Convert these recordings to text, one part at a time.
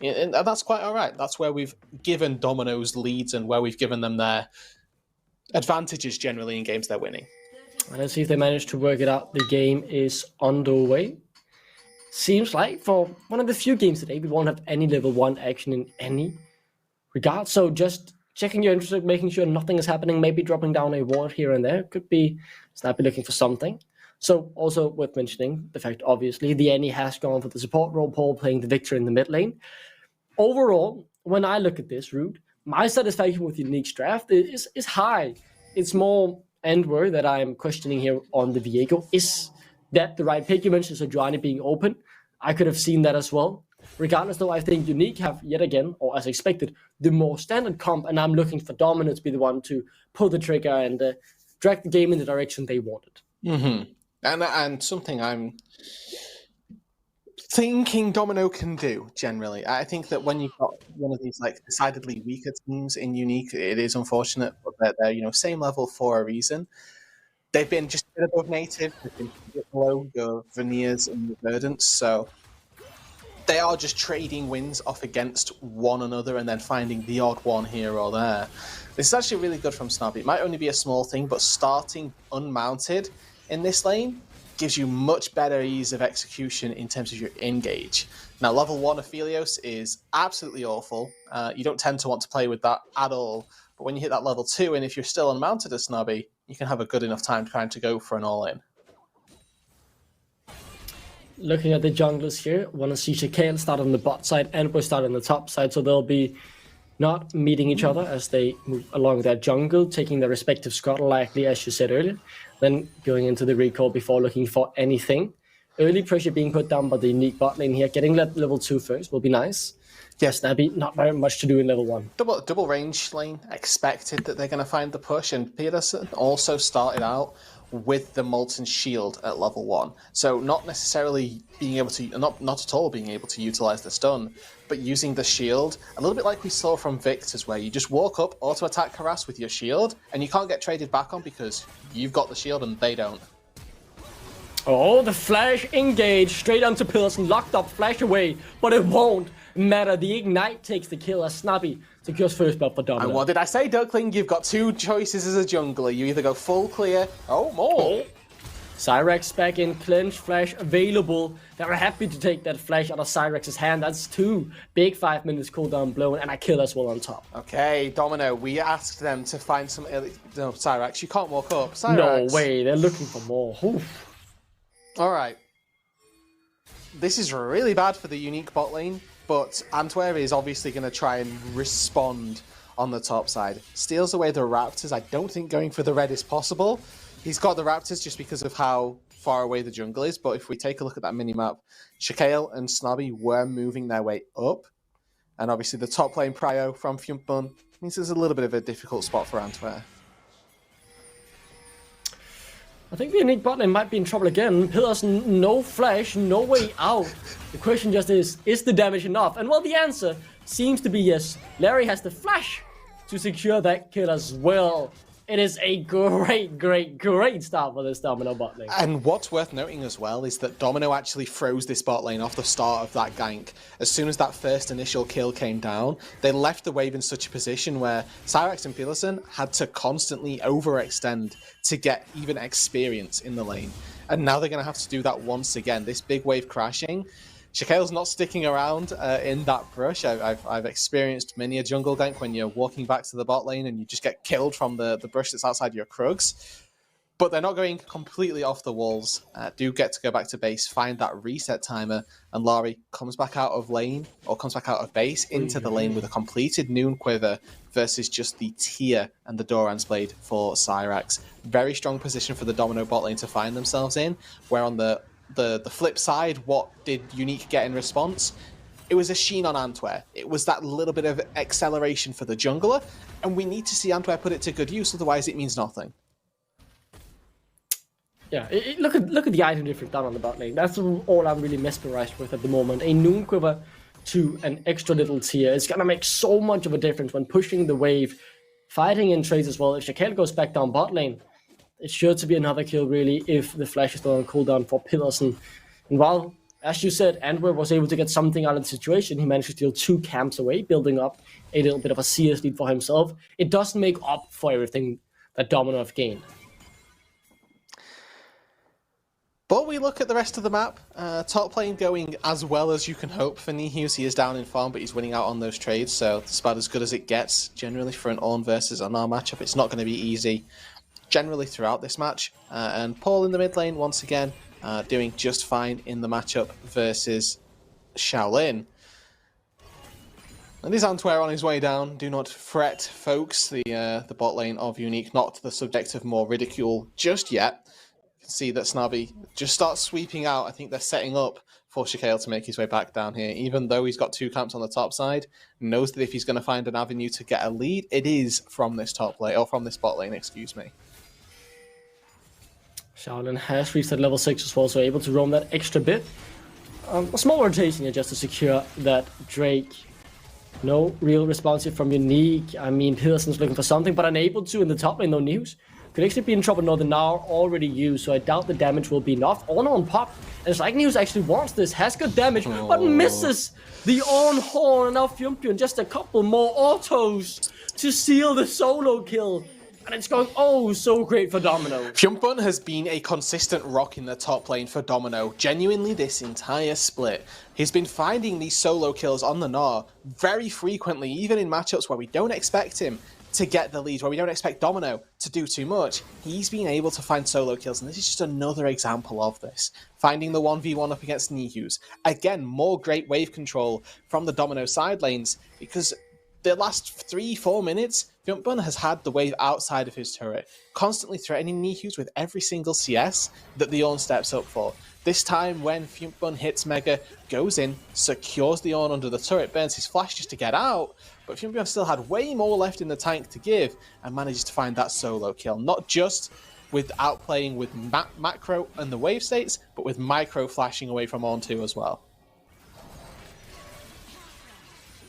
And that's quite all right. That's where we've given Domino's leads and where we've given them their advantages generally in games they're winning. Let's see if they manage to work it out. The game is underway. Seems like for one of the few games today, we won't have any level 1 action in any regard. So just checking your interest, making sure nothing is happening, maybe dropping down a ward here and there. Could be Snappy looking for something. So also worth mentioning the fact, obviously, the Annie has gone for the support role, Paul playing the Victor in the mid lane. Overall, when I look at this route, my satisfaction with Unique's draft is high. It's more Endward that I'm questioning here on the Viego. Is that the right pick? You mentioned Sejuani being open. I could have seen that as well. Regardless, though, I think Unique have, yet again, or as expected, the more standard comp, and I'm looking for Domino to be the one to pull the trigger and drag the game in the direction they wanted. Mm-hmm. And something I'm thinking Domino can do, generally. I think that when you've got one of these like decidedly weaker teams in Unique, it is unfortunate, but they're same level for a reason. They've been just a bit above native, they've been below your veneers and your verdants, so they are just trading wins off against one another and then finding the odd one here or there. This is actually really good from Snobby. It might only be a small thing, but starting unmounted in this lane gives you much better ease of execution in terms of your engage. Now, level 1 Aphelios is absolutely awful. You don't tend to want to play with that at all. But when you hit that level 2, and if you're still unmounted as Snobby, you can have a good enough time trying to go for an all-in. Looking at the junglers here, want to see Shakael start on the bot side and we'll start on the top side, so they'll be not meeting each other as they move along their jungle, taking their respective scuttle likely, as you said earlier, then going into the recall before looking for anything. Early pressure being put down by the Unique bot lane here. Getting level 2 first will be nice. Yes, Snappy, not very much to do in level 1. Double range lane, expected that they're going to find the push, and Peterson also started out with the Molten Shield at level 1. So not necessarily being able to, not at all being able to utilize the stun, but using the shield, a little bit like we saw from Victor's, where you just walk up, auto-attack harass with your shield, and you can't get traded back on because you've got the shield and they don't. Oh, the flash engage straight onto Pearson, locked up, flash away, but it won't matter. The Ignite takes the kill as Snappy secures first blood for Domino. And what did I say, Duckling? You've got two choices as a jungler. You either go full clear, more. Cyrex back in, clench, flash available. They're happy to take that flash out of Cyrex's hand. That's 2 big 5 minutes cooldown blown and a kill as well on top. Okay, Domino, we asked them to find some... No, Cyrex, you can't walk up. Cyrex. No way, they're looking for more. Oof. Alright. This is really bad for the Unique bot lane, but Antwerp is obviously going to try and respond on the top side. Steals away the Raptors. I don't think going for the red is possible. He's got the Raptors just because of how far away the jungle is, but if we take a look at that minimap, Shakael and Snobby were moving their way up, and obviously the top lane prio from Fjumpbun means there's a little bit of a difficult spot for Antwerp. I think the Unique bot lane might be in trouble again. Pearson, no flash, no way out. The question just is the damage enough? And well, the answer seems to be yes. Larry has the flash to secure that kill as well. It is a great start for this Domino bot lane. And what's worth noting as well is that Domino actually froze this bot lane off the start of that gank. As soon as that first initial kill came down, they left the wave in such a position where Cyrex and Peterson had to constantly overextend to get even experience in the lane. And now they're going to have to do that once again. This big wave crashing. Shakael's not sticking around in that brush. I've experienced many a jungle gank when you're walking back to the bot lane and you just get killed from the brush that's outside your Krugs. But they're not going completely off the walls. Do get to go back to base, find that reset timer, and Laurie comes back out of lane, or comes back out of base into the lane with a completed Noon Quiver versus just the Tear and the Doran's Blade for Cyrex. Very strong position for the Domino bot lane to find themselves in, where on the flip side, what did Unique get in response? It was a sheen on Antwerp. It was that little bit of acceleration for the jungler, and we need to see Antwerp put it to good use, otherwise it means nothing. Yeah, look at the item difference down on the bot lane. That's all I'm really mesmerized with at the moment. A Noon Quiver to an extra little Tear. It's gonna make so much of a difference when pushing the wave, fighting in trades as well. If Shakael goes back down bot lane, it's sure to be another kill, really, if the flash is still on cooldown for Peterson. And while as you said, Antwerp was able to get something out of the situation. He managed to steal 2 camps away, building up a little bit of a CS lead for himself. It doesn't make up for everything that Domino have gained. But we look at the rest of the map. Top lane going as well as you can hope for Nihus. He is down in farm, but he's winning out on those trades, so it's about as good as it gets. Generally for an Ornn versus an R matchup, it's not going to be easy generally throughout this match. And Paul in the mid lane, once again, doing just fine in the matchup versus Shaolin. And is Antwer on his way down? Do not fret, folks. The bot lane of Uniq, not the subject of more ridicule just yet. You can see that Snobby just starts sweeping out. I think they're setting up for Shaquille to make his way back down here. Even though he's got 2 camps on the top side, knows that if he's going to find an avenue to get a lead, it is from this top lane, or from this bot lane, excuse me. Shaolin has reached that level 6 as well, so able to roam that extra bit. A small rotation here just to secure that Drake. No real responsive from Uniq. I mean, Peterson's looking for something, but unable to in the top lane, no news. Could actually be in trouble now. The Gnar already used, so I doubt the damage will be enough. Ornn on pop. And it's like News actually wants this. Has good damage, but misses the Ornn horn. And now Fiumpion just a couple more autos to seal the solo kill. And it's going oh so great for Domino. Fiumpion has been a consistent rock in the top lane for Domino, genuinely this entire split. He's been finding these solo kills on the Gnar very frequently, even in matchups where we don't expect him to get the lead, where we don't expect Domino to do too much. He's been able to find solo kills, and this is just another example of this. Finding the 1v1 up against Nihus. Again, more great wave control from the Domino side lanes, because the last 3-4 minutes, Fiumpion has had the wave outside of his turret, constantly threatening Nihus with every single CS that the Ornn steps up for. This time when Fiumpion hits Mega, goes in, secures the Ornn under the turret, burns his flash just to get out, but Fiumpion still had way more left in the tank to give and manages to find that solo kill. Not just with outplaying with macro and the wave states, but with micro flashing away from Ornn 2 as well.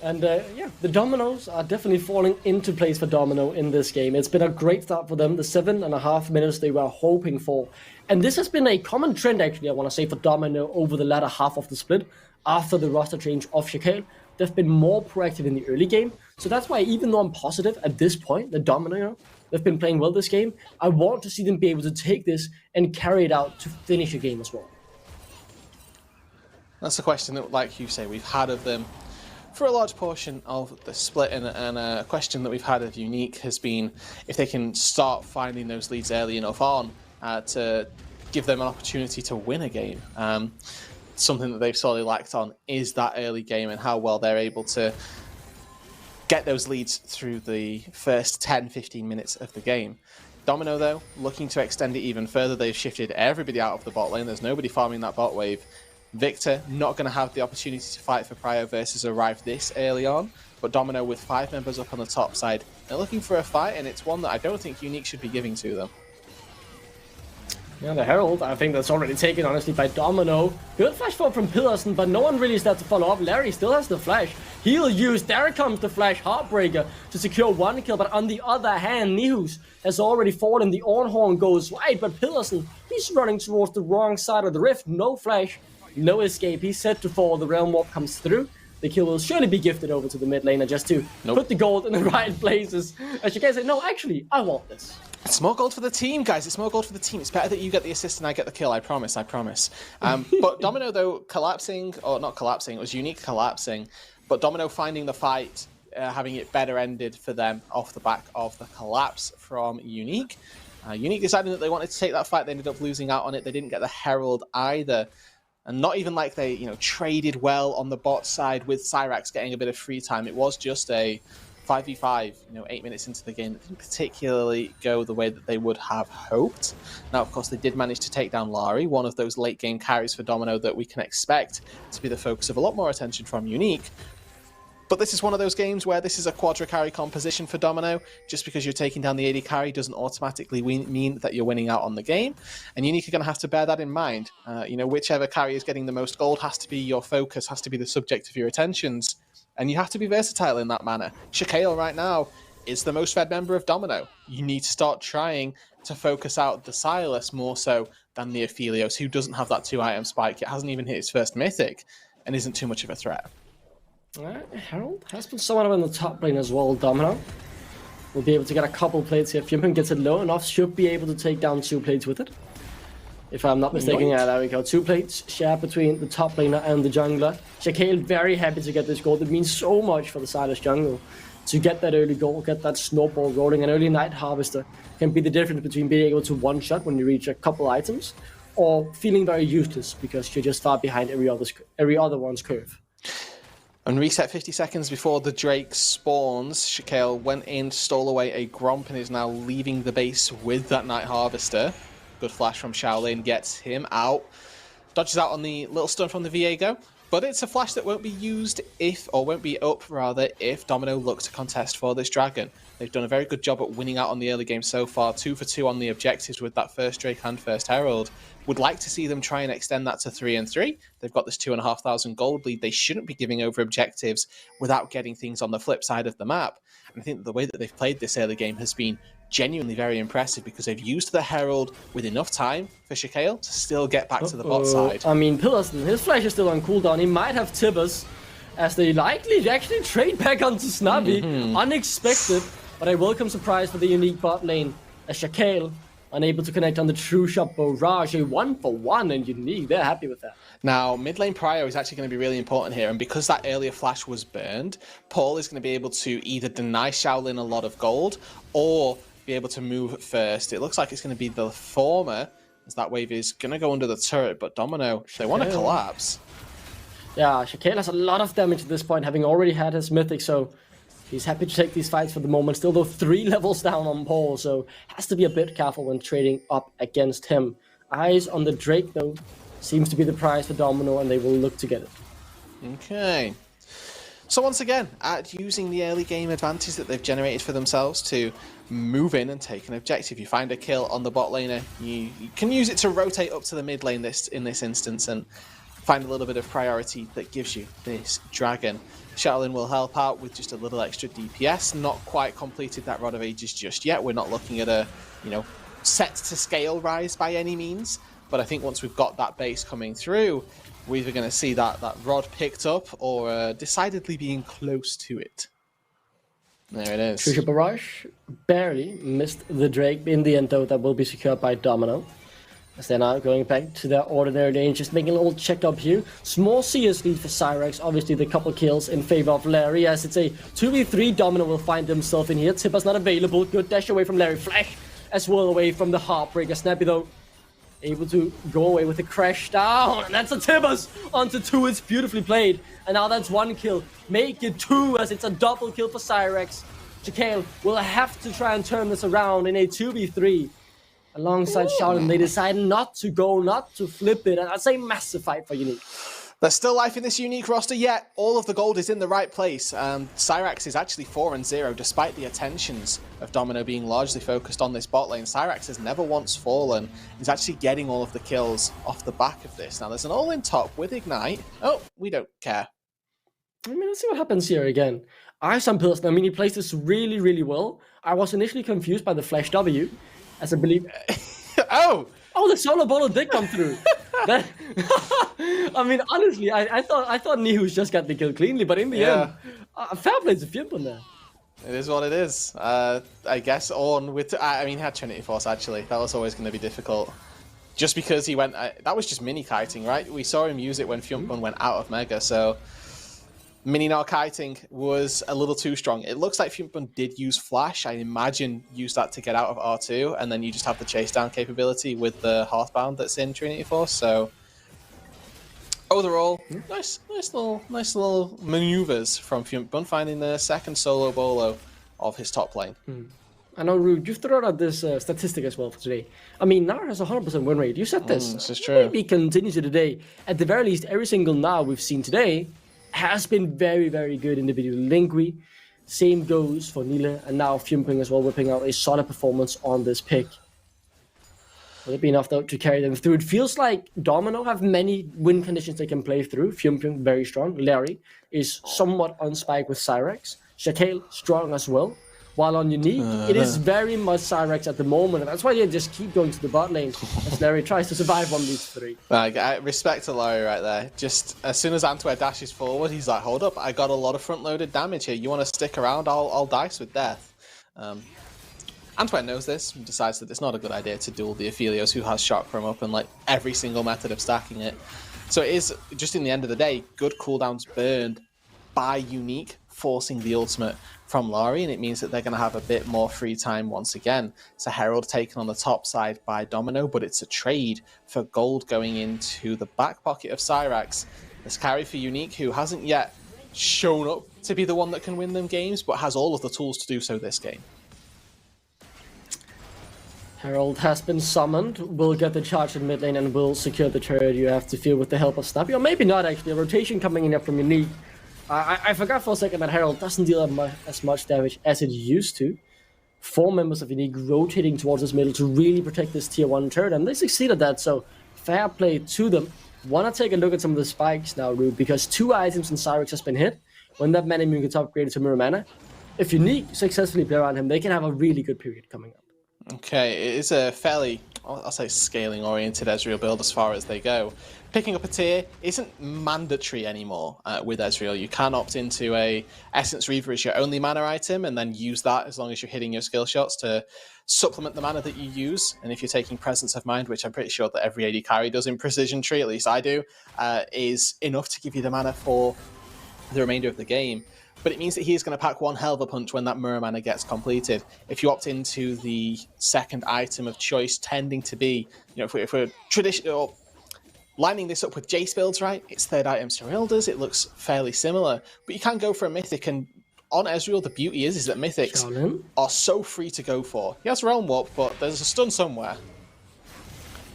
And yeah, the dominoes are definitely falling into place for Domino in this game. It's been a great start for them, the 7.5 minutes they were hoping for. And this has been a common trend, actually, I want to say, for Domino over the latter half of the split. After the roster change of Shaquille, they've been more proactive in the early game. So that's why, even though I'm positive at this point, the Domino, they've been playing well this game, I want to see them be able to take this and carry it out to finish a game as well. That's a question that, like you say, we've had of them for a large portion of the split, and a question that we've had of Uniq has been if they can start finding those leads early enough on to give them an opportunity to win a game. Something that they've sorely lacked on is that early game and how well they're able to get those leads through the first 10-15 minutes of the game. Domino, though, looking to extend it even further. They've shifted everybody out of the bot lane. There's nobody farming that bot wave. Victor not going to have the opportunity to fight for Prio versus arrive this early on, but Domino with 5 members up on the top side, they're looking for a fight, and it's one that I don't think Uniq should be giving to them. Yeah, the Herald, I think that's already taken, honestly, by Domino. Good flash forward from Peterson, but no one really is there to follow up. Larry still has the flash. He'll use, there comes the flash, Heartbreaker, to secure 1 kill, but on the other hand, Nihus has already fallen. The Ornn horn goes wide, but Peterson, he's running towards the wrong side of the rift. No flash. No escape. He's set to fall. The Realm Warp comes through. The kill will surely be gifted over to the mid laner just to put the gold in the right places. As you guys say, no, actually, I want this. It's more gold for the team, guys. It's more gold for the team. It's better that you get the assist and I get the kill. I promise. I promise. But Domino, though, collapsing, or not collapsing, it was Uniq collapsing. But Domino finding the fight, having it better ended for them off the back of the collapse from Uniq. Uniq deciding that they wanted to take that fight. They ended up losing out on it. They didn't get the Herald either. And not even like they, traded well on the bot side with Cyrax getting a bit of free time. It was just a 5v5, 8 minutes into the game that didn't particularly go the way that they would have hoped. Now, of course, they did manage to take down Lari, one of those late game carries for Domino that we can expect to be the focus of a lot more attention from Uniq. But this is one of those games where this is a quadra carry composition for Domino. Just because you're taking down the AD carry doesn't automatically mean that you're winning out on the game. And Uniq are going to have to bear that in mind. Whichever carry is getting the most gold has to be your focus, has to be the subject of your attentions. And you have to be versatile in that manner. Shaquille right now is the most fed member of Domino. You need to start trying to focus out the Silas more so than Neophilios, who doesn't have that 2-item spike. It hasn't even hit his first mythic and isn't too much of a threat. Herald has been someone up in the top lane as well. Domino will be able to get a couple plates here. If Fimpin gets it low enough, should be able to take down 2 plates with it. If I'm not mistaken, yeah, there we go. 2 plates shared between the top laner and the jungler. Shaquille very happy to get this gold. It means so much for the Silas jungle to get that early goal, get that snowball rolling. An early Night Harvester can be the difference between being able to one-shot when you reach a couple items or feeling very useless because you're just far behind every other one's curve. And reset 50 seconds before the Drake spawns, Shaquille went in, stole away a Gromp, and is now leaving the base with that Night Harvester. Good flash from Shaolin, gets him out. Dodges out on the little stun from the Viego, but it's a flash that won't be used won't be up rather, if Domino look to contest for this dragon. They've done a very good job at winning out on the early game so far, 2 for 2 on the objectives with that first Drake and first Herald. Would like to see them try and extend that to 3 and 3. They've got this 2,500 gold lead. They shouldn't be giving over objectives without getting things on the flip side of the map. And I think that the way that they've played this early game has been genuinely very impressive because they've used the Herald with enough time for Shaquille to still get back to the bot side. I mean, Pillarson, his flash is still on cooldown. He might have Tibbers as they likely actually trade back onto Snubby. Unexpected, but a welcome surprise for the Uniq bot lane as Shaquille unable to connect on the true shot barrage. A 1-for-1 and Uniq, they're happy with that. Now, mid lane prio is actually going to be really important here, and because that earlier flash was burned, Paul is going to be able to either deny Shaolin a lot of gold or be able to move first. It looks like it's going to be the former, as that wave is going to go under the turret, but Domino, they want to collapse. Yeah, Shaquille has a lot of damage at this point, having already had his mythic, so he's happy to take these fights for the moment. Still, though, 3 levels down on Paul, so has to be a bit careful when trading up against him. Eyes on the Drake, though, seems to be the prize for Domino, and they will look to get it. Okay. So once again, at using the early game advantage that they've generated for themselves to move in and take an objective. You find a kill on the bot laner, you can use it to rotate up to the mid lane in this instance and find a little bit of priority that gives you this dragon. Shaolin will help out with just a little extra DPS. Not quite completed that Rod of Ages just yet. We're not looking at a, set to scale rise by any means. But I think once we've got that base coming through, we're either going to see that Rod picked up or decidedly being close to it. There it is. Trisha Barrage barely missed the Drake. In the end, though, that will be secured by Domino. As they're now going back to their ordinary lane, just making a little check up here. Small CS lead for Cyrex. Obviously, the couple kills in favor of Larry. As it's a 2v3, Domino will find himself in here. Tipper's not available. Good dash away from Larry. Flash as well away from the Heartbreaker. Snappy, though, able to go away with a crash down. And that's a Tibbers onto 2. It's beautifully played. And now that's 1 kill. Make it 2 as it's a double kill for Cyrex. Jakale will have to try and turn this around in a 2v3. Alongside Shaolin, they decide not to flip it. And that's a massive fight for Uniq. There's still life in this Uniq roster, yet all of the gold is in the right place. Cyrax is actually 4-0, despite the attentions of Domino being largely focused on this bot lane. Cyrax has never once fallen. He's actually getting all of the kills off the back of this. Now, there's an all-in top with Ignite. Oh, we don't care. I mean, let's see what happens here again. Some person, I mean, he plays this really, really well. I was initially confused by the Flash W, as I believe... Oh, the solo bolo did come through. I mean, honestly, I thought Nihus just got the kill cleanly, but in the end, fair play to Fimpin there. It is what it is. I guess on with... he had Trinity Force, actually. That was always going to be difficult. Just because he went... that was just mini-kiting, right? We saw him use it when Fimpin went out of Mega, so... Mini-nar kiting was a little too strong. It looks like Fimpin did use Flash. I imagine use that to get out of R2, and then you just have the chase down capability with the Hearthbound that's in Trinity Force. So overall, nice little maneuvers from Fimpin, finding the second solo bolo of his top lane. I know, Rude, you've thrown out this statistic as well for today. I mean, Nar has a 100% win rate. You said this. This is true. Maybe continue to today. At the very least, every single Nar we've seen today has been very, very good individually. Lingui, same goes for Nila, and now Fimpin as well, whipping out a solid performance on this pick. Will it be enough, though, to carry them through? It feels like Domino have many win conditions they can play through. Fimpin, very strong. Larry is somewhat on spike with Cyrex. Shaquille, strong as well. While on Uniq, it is very much Cyrex at the moment, and that's why they just keep going to the bot lane as Larry tries to survive 1v3. I respect to Larry right there. Just as soon as Antwerp dashes forward, he's like, hold up, I got a lot of front-loaded damage here. You want to stick around? I'll dice with death. Antwerp knows this and decides that it's not a good idea to duel the Aphelios, who has Shock Chrome up and like every single method of stacking it. So it is, just in the end of the day, good cooldowns burned by Uniq, forcing the ultimate from Laurie, and it means that they're going to have a bit more free time once again. It's a Herald taken on the top side by Domino, but it's a trade for gold going into the back pocket of Cyrax. This carry for Uniq, who hasn't yet shown up to be the one that can win them games, but has all of the tools to do so this game. Herald has been summoned, will get the charge in mid lane and will secure the turret. You have to feel with the help of Snappy, or maybe not actually. A rotation coming in from Uniq. I forgot for a second that Herald doesn't deal as much damage as it used to. 4 members of Uniq rotating towards this middle to really protect this tier 1 turret, and they succeeded that, so fair play to them. Want to take a look at some of the spikes now, Rube, because 2 items in Cyrex has been hit. When that mana immune gets upgraded to Mirror Mana, if Uniq successfully play around him, they can have a really good period coming up. Okay, it is a fairly, I'll say, scaling-oriented Ezreal build as far as they go. Picking up a tier isn't mandatory anymore with Ezreal. You can opt into a Essence Reaver as your only mana item and then use that as long as you're hitting your skill shots to supplement the mana that you use. And if you're taking Presence of Mind, which I'm pretty sure that every AD carry does in Precision Tree, at least I do, is enough to give you the mana for the remainder of the game. But it means that he's going to pack one hell of a punch when that Mirror Mana gets completed. If you opt into the second item of choice, tending to be, you know, if we're traditional, lining this up with Jace builds, right? It's third item Serylda's, it looks fairly similar. But you can go for a Mythic, and on Ezreal, the beauty is that Mythics are so free to go for. He has Realm Warp, but there's a stun somewhere.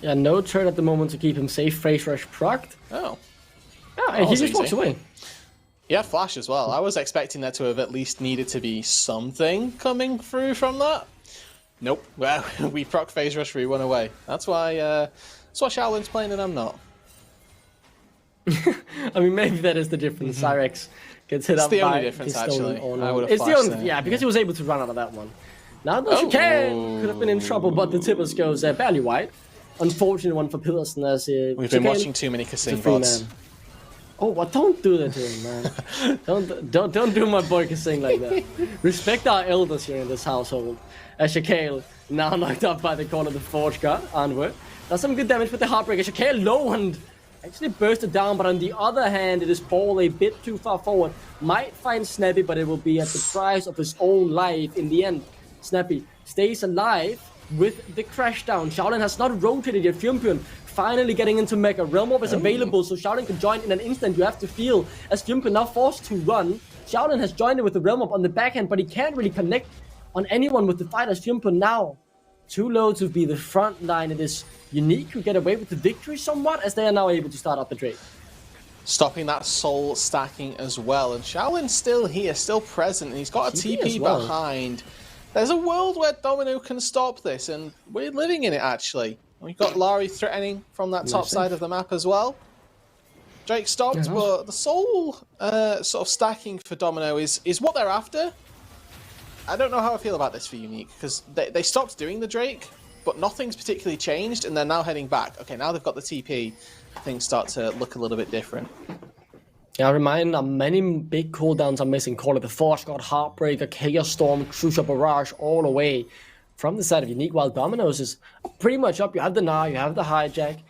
Yeah, no turret at the moment to keep him safe. Phase Rush procced. Oh. Yeah, he just walks away. Yeah, Flash as well. I was expecting there to have at least needed to be something coming through from that. Nope. Well, we proc Phase Rush, we run away. That's why Shaolin's playing and I'm not. I mean, maybe that is the difference. Cyrex gets hit up by... It's the only difference, actually. I would have flashed there. Yeah, because he was able to run out of that one. Now the Chicane could have been in trouble, but the Tippers goes barely wide. Unfortunate one for Pillarson as we've been watching too many Kasing VODs. Oh, well, don't do that to him, man. don't do my boy Kasing like that. Respect our elders here in this household. As Shaquille now knocked up by the corner of the Forge God, onward. Does some good damage with the Heartbreaker. Shaquille low and actually bursted down, but on the other hand, it is Paul a bit too far forward. Might find Snappy, but it will be at the price of his own life in the end. Snappy stays alive with the crash down. Shaolin has not rotated yet. Fiumpion finally getting into Mega. Realm Orb is available, so Shaolin can join in an instant. You have to feel as Fiumpion now forced to run. Shaolin has joined it with the Realm Orb on the backhand, but he can't really connect on anyone with the fight as Fiumpion now too low to be the front line. It is Uniq who get away with the victory somewhat, as they are now able to start up the Drake. Stopping that soul stacking as well, and Shaolin's still here, still present, and he's got a TP behind. There's a world where Domino can stop this, and we're living in it, actually. We've got Larry threatening from that top side of the map as well. Drake stopped, but the soul sort of stacking for Domino is what they're after. I don't know how I feel about this for Uniq, because they stopped doing the Drake, but nothing's particularly changed, and they're now heading back. Okay, now they've got the TP, things start to look a little bit different. Yeah, reminder, many big cooldowns are missing. Call it the Force God, Heartbreaker, Chaos Storm, Crucial Barrage, all the way from the side of Uniq, while Domino's is pretty much up. You have the Gnar, you have the Hijack,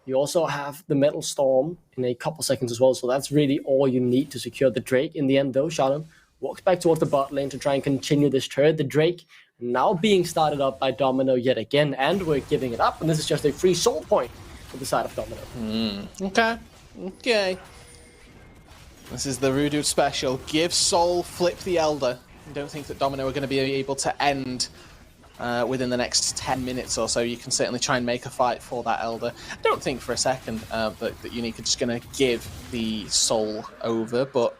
you also have the Metal Storm in a couple seconds as well, so that's really all you need to secure the Drake. In the end, though, Shaolin walks back towards the bot lane to try and continue this turret. The Drake now being started up by Domino yet again, and we're giving it up, and this is just a free soul point for the side of Domino. Okay. This is the Rude special. Give Soul, flip the Elder. I don't think that Domino are going to be able to end within the next 10 minutes or so. You can certainly try and make a fight for that Elder. I don't think for a second that Uniq are just going to give the Soul over, but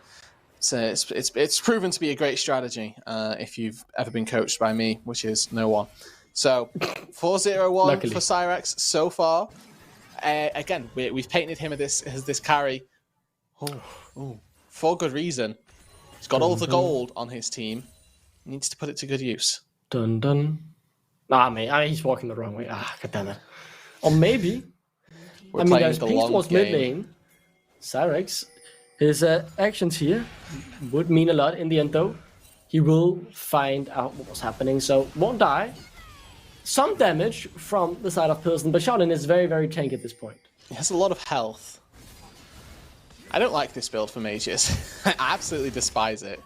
it's proven to be a great strategy if you've ever been coached by me, which is no one. So 4-0-1 for Cyrex so far. Again, we've painted him as this carry. For good reason. He's got all of the gold on his team. He needs to put it to good use. Dun dun. Ah, man, he's walking the wrong way. Ah, god damn it. Or maybe, there's pings towards mid lane. Cyrex, his actions here would mean a lot in the end, though. He will find out what was happening, so won't die. Some damage from the side of Pilsen, but Shaolin is very, very tanky at this point. He has a lot of health. I don't like this build for mages. I absolutely despise it.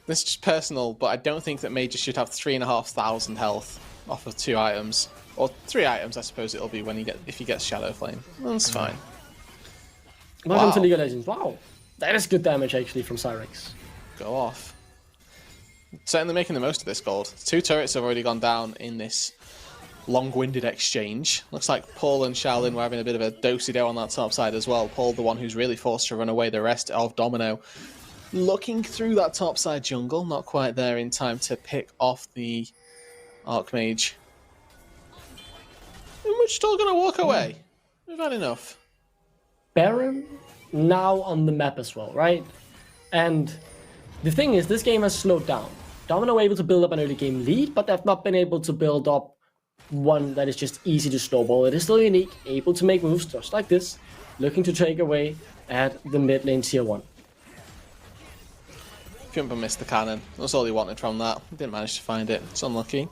This is just personal, but I don't think that mages should have 3,500 health off of 2 items. Or 3 items, I suppose it'll be if he gets Shadow Flame. That's fine. Welcome to League of Legends. Wow. That is good damage, actually, from Cyrex. Go off. Certainly making the most of this gold. 2 turrets have already gone down in this long-winded exchange. Looks like Paul and Shaolin were having a bit of a do-si-do on that top side as well. Paul, the one who's really forced to run away, the rest of Domino. Looking through that top side jungle, not quite there in time to pick off the Archmage. And we're just all going to walk away. We've had enough. Baron now on the map as well, right? And the thing is, this game has slowed down. Domino were able to build up an early game lead, but they've not been able to build up one that is just easy to snowball. It is still Uniq, able to make moves just like this, looking to take away at the mid lane tier 1. Fiumpa missed the cannon. That's all he wanted from that. He didn't manage to find it. It's unlucky.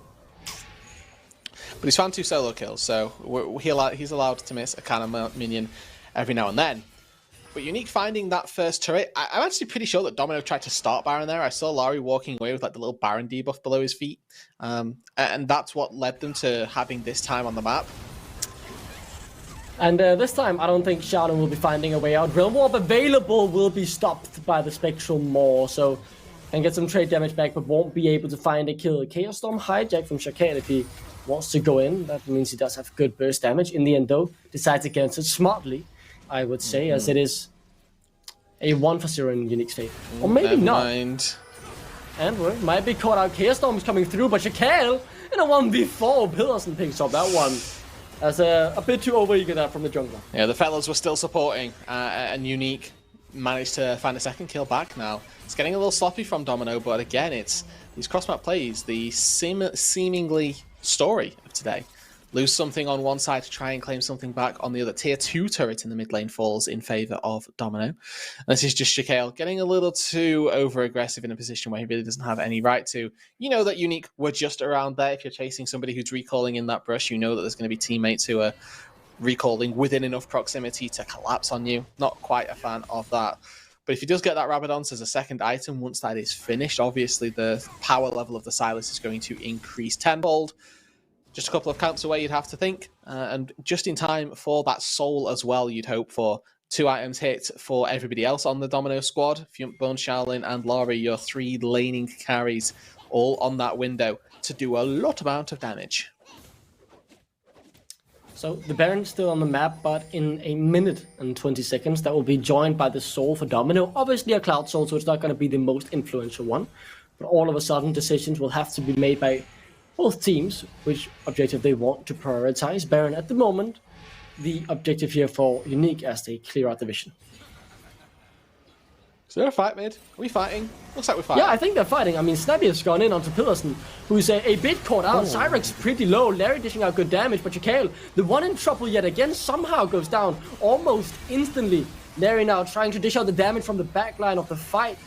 But he's found 2 solo kills, so he's allowed to miss a cannon minion every now and then. But Uniq finding that first turret, I'm actually pretty sure that Domino tried to start Baron there. I saw Larry walking away with like the little Baron debuff below his feet. And that's what led them to having this time on the map. And this time, I don't think Shaolin will be finding a way out. Realm Warp available will be stopped by the Spectral Maw, so and get some trade damage back, but won't be able to find a kill. Chaos Storm hijack from Shakal if he wants to go in. That means he does have good burst damage. In the end, though, decides against it smartly, I would say, as it is a 1-for-0 in Unique's favor. Or maybe not. Mind. And we might be caught out. Chaos Storm is coming through, but Shakal in a 1v4. Pillarson picks up that one. As a bit too overeager there from the jungler. Yeah, the fellas were still supporting, and Uniq managed to find a second kill back now. It's getting a little sloppy from Domino, but again, it's these cross-map plays, the seemingly story of today. Lose something on one side to try and claim something back on the other. Tier 2 turret in the mid lane falls in favor of Domino. And this is just Shakal getting a little too over-aggressive in a position where he really doesn't have any right to. You know that Uniq were just around there. If you're chasing somebody who's recalling in that brush, you know that there's going to be teammates who are recalling within enough proximity to collapse on you. Not quite a fan of that. But if he does get that Rabadon's as a second item, once that is finished, obviously the power level of the Silas is going to increase tenfold. Just a couple of counts away, you'd have to think. And just in time for that soul as well, you'd hope for 2 items hit for everybody else on the Domino squad. Fiumpa, Shaolin, and Laurie, your 3 laning carries, all on that window to do a lot amount of damage. So the Baron's still on the map, but in a minute and 20 seconds, that will be joined by the soul for Domino. Obviously a Cloud Soul, so it's not going to be the most influential one. But all of a sudden, decisions will have to be made by both teams, which objective they want to prioritize. Baron at the moment, the objective here for Uniq as they clear out the vision. Is there a fight mid? Are we fighting? Looks like we're fighting. Yeah, I think they're fighting. I mean, Snappy has gone in onto Pillarson, who's a bit caught out. Cyrex pretty low. Larry dishing out good damage, but Shakal, the one in trouble yet again, somehow goes down almost instantly. Larry now trying to dish out the damage from the back line of the fight.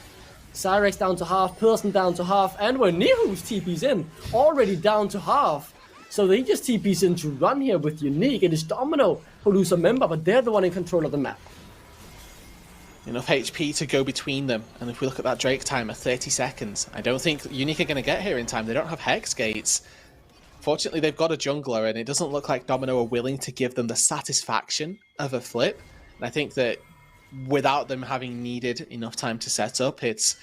Cyrex down to half, Pillarson down to half, and where Nihu's TP's in, already down to half. So they just TP's in to run here with Uniq. It is Domino who lose a member, but they're the one in control of the map. Enough HP to go between them, and if we look at that Drake timer, 30 seconds. I don't think Uniq are going to get here in time. They don't have Hex Gates. Fortunately, they've got a jungler, and it doesn't look like Domino are willing to give them the satisfaction of a flip. And I think that without them having needed enough time to set up, it's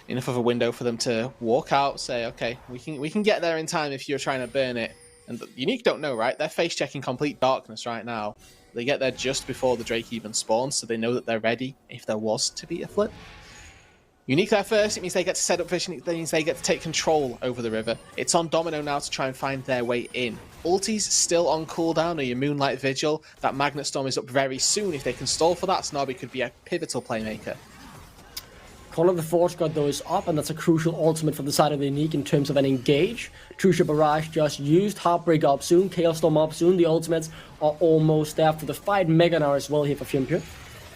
enough of a window for them to walk out, say, okay, we can get there in time if you're trying to burn it. And Uniq don't know, right? They're face-checking complete darkness right now. They get there just before the Drake even spawns, so they know that they're ready if there was to be a flip. Uniq there first, it means they get to set up vision, it means they get to take control over the river. It's on Domino now to try and find their way in. Ulti's still on cooldown, or your Moonlight Vigil. That Magnet Storm is up very soon. If they can stall for that, Snobby could be a pivotal playmaker. Call of the Forge God though is up, and that's a crucial ultimate for the side of the Unique in terms of an engage. True Barrage just used, Heartbreak up soon, Chaos Storm up soon, the ultimates are almost there for the fight. Meganar as well here for Fiumpy.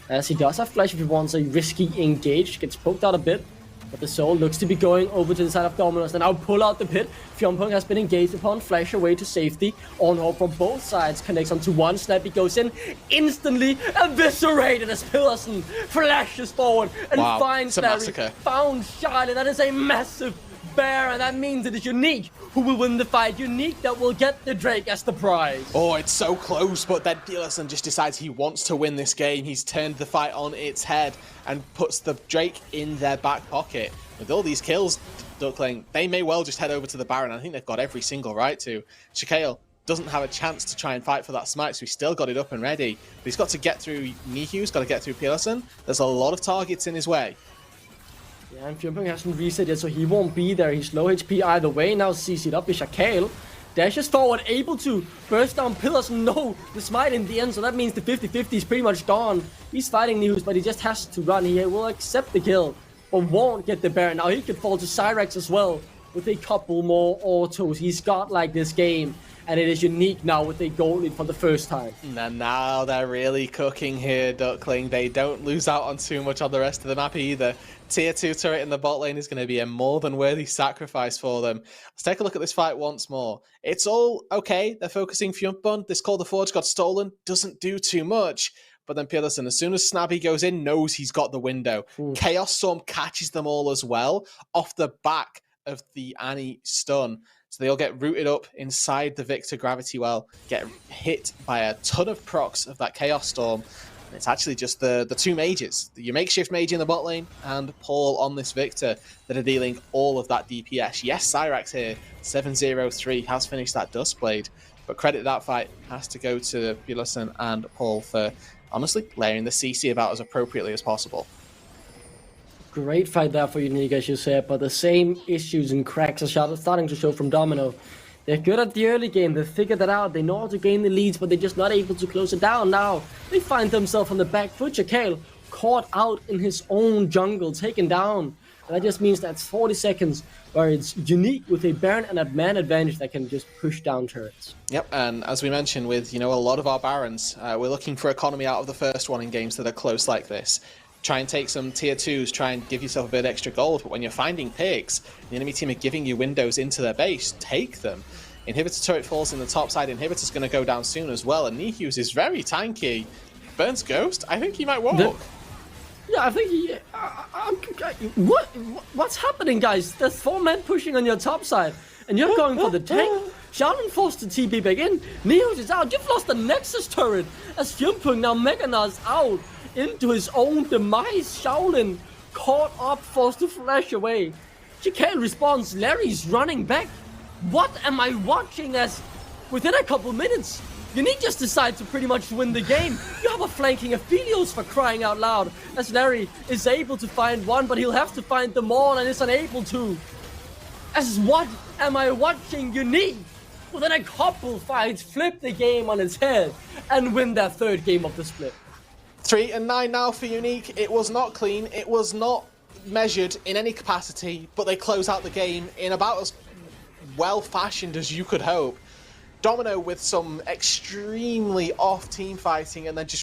As he does have flash if he wants a risky engage, gets poked out a bit. But the soul looks to be going over to the side of Dominos. And now pull out the pit. Fiumpy has been engaged upon. Flash away to safety. On hold from both sides. Connects onto one. Snappy goes in. Instantly eviscerated as Pillarson flashes forward. And finds Larry. Found Charlotte. That is a massive bear. And that means it is Uniq who will win the fight. Uniq that will get the Drake as the prize. Oh, it's so close, but then Pillarson just decides he wants to win this game. He's turned the fight on its head and puts the Drake in their back pocket. With all these kills, Duckling, they may well just head over to the Baron. I think they've got every single right to. Shakail doesn't have a chance to try and fight for that smite, so he's still got it up and ready. But he's got to get through Nihu's got to get through Pillarson. There's a lot of targets in his way. Yeah, and Fiumpy hasn't reset yet, so he won't be there. He's low HP either way. Now CC'd up is Shakail. Dashes forward, able to burst down Pillarson. No, the smite in the end, so that means the 50-50 is pretty much gone. He's fighting Nihus, but he just has to run. He will accept the kill, but won't get the Baron. Now he could fall to Cyrax as well with a couple more autos. He's got like this game, and it is Uniq now with a goal lead for the first time. And now they're really cooking here, Duckling. They don't lose out on too much on the rest of the map either. Tier 2 turret in the bot lane is going to be a more than worthy sacrifice for them. Let's take a look at this fight once more. It's all okay. They're focusing Fiumpy. This Call the Forge got stolen. Doesn't do too much. But then Pillarson, as soon as Snabby goes in, knows he's got the window. Ooh. Chaos Storm catches them all as well off the back of the Annie stun. So they all get rooted up inside the Victor Gravity Well, get hit by a ton of procs of that Chaos Storm. And it's actually just the two mages, your makeshift mage in the bot lane and Paul on this Victor, that are dealing all of that DPS. Yes, Cyrax here, 7-0-3, has finished that Dustblade, but credit that fight has to go to Pillarson and Paul for, honestly, layering the CC about as appropriately as possible. Great fight there for Uniq, as you said, but the same issues and cracks are starting to show from Domino. They're good at the early game, they figured that out, they know how to gain the leads, but they're just not able to close it down. Now, they find themselves on the back foot. Shakail caught out in his own jungle, taken down. And that just means that's 40 seconds where it's Uniq with a Baron and a man advantage that can just push down turrets. Yep, and as we mentioned with, a lot of our Barons, we're looking for economy out of the first one in games that are close like this. Try and take some tier 2s, try and give yourself a bit extra gold, but when you're finding picks, the enemy team are giving you windows into their base, take them. Inhibitor turret falls in the top side, Inhibitor's going to go down soon as well, and Nihus is very tanky. Burns Ghost, I think he might walk. Yeah, I think he... What's happening, guys? There's 4 men pushing on your top side, and you're going for the tank. Shaolin forced to TP back in, Nihus is out, you've lost the Nexus turret, as Fiumpy now Meganar's out. Into his own demise. Shaolin caught up, forced to flash away. Shakail responds, Larry's running back. What am I watching? As within a couple minutes, Uniq just decide to pretty much win the game. You have a flanking Aphelios for crying out loud, as Larry is able to find one, but he'll have to find them all and is unable to. As what am I watching? Uniq, within a couple fights, flip the game on its head and win their 3rd game of the split. 3-9 now for Uniq. It was not clean, it was not measured in any capacity, but they close out the game in about as well-fashioned as you could hope. Domino with some extremely off team fighting and then just